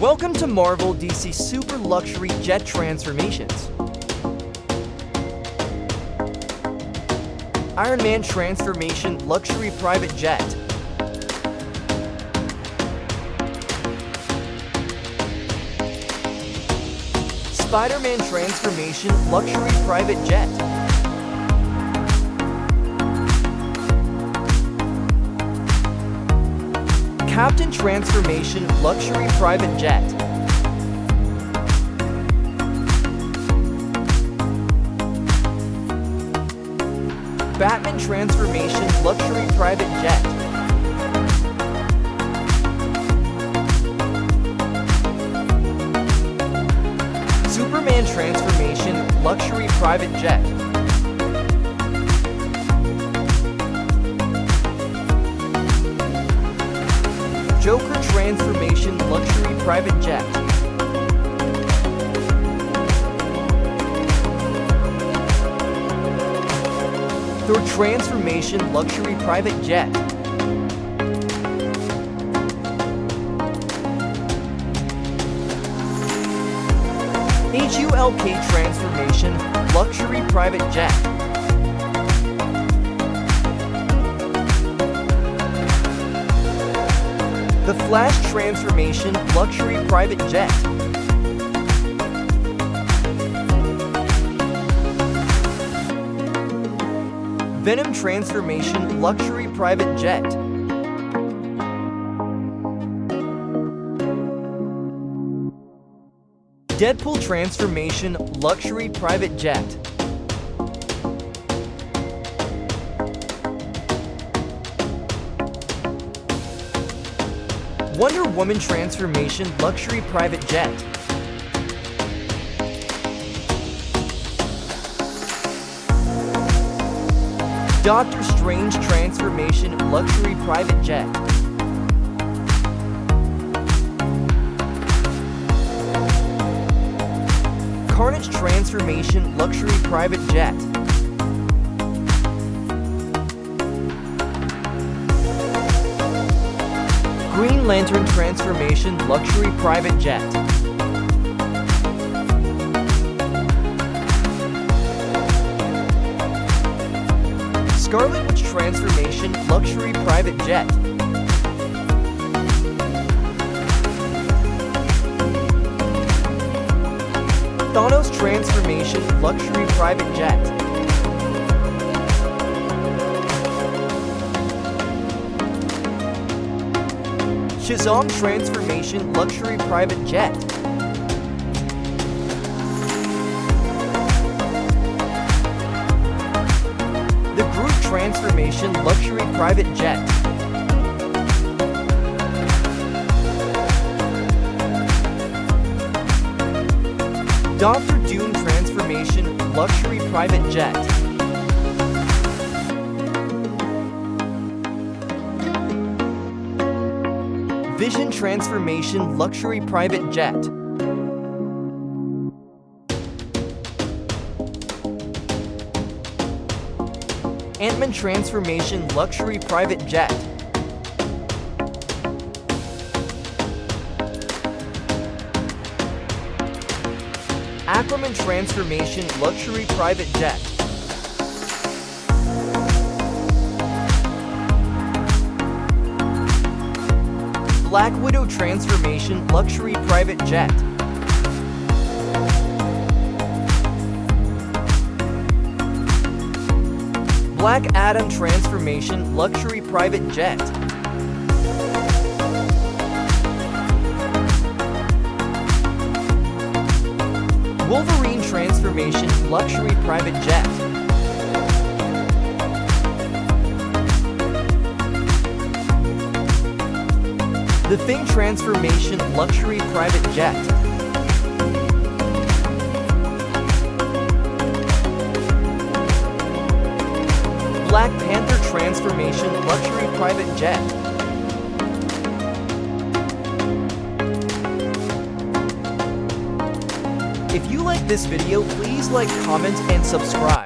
Welcome to Marvel DC Super Luxury Jet Transformations. Iron Man Transformation Luxury Private Jet. Spider-Man Transformation Luxury Private Jet. Captain Transformation Luxury Private Jet. Batman Transformation Luxury Private Jet. Superman Transformation Luxury Private Jet. Joker Transformation Luxury Private Jet. Thor Transformation Luxury Private Jet. HULK Transformation Luxury Private Jet. The Flash Transformation Luxury Private Jet. Venom Transformation Luxury Private Jet. Deadpool Transformation Luxury Private Jet. Wonder Woman Transformation Luxury Private Jet. Doctor Strange Transformation Luxury Private Jet. Carnage Transformation Luxury Private Jet. Green Lantern Transformation Luxury Private Jet. Scarlet Witch Transformation Luxury Private Jet. Thanos Transformation Luxury Private Jet. Shazam Transformation Luxury Private Jet. The Groot Transformation Luxury Private Jet. Doctor Doom Transformation Luxury Private Jet. Vision Transformation Luxury Private Jet. Ant-Man Transformation Luxury Private Jet. Aquaman Transformation Luxury Private Jet. Black Widow Transformation Luxury Private Jet. Black Adam Transformation Luxury Private Jet. Wolverine Transformation Luxury Private Jet. The Thing Transformation Luxury Private Jet. Black Panther Transformation Luxury Private Jet. If you like this video, please like, comment, and subscribe.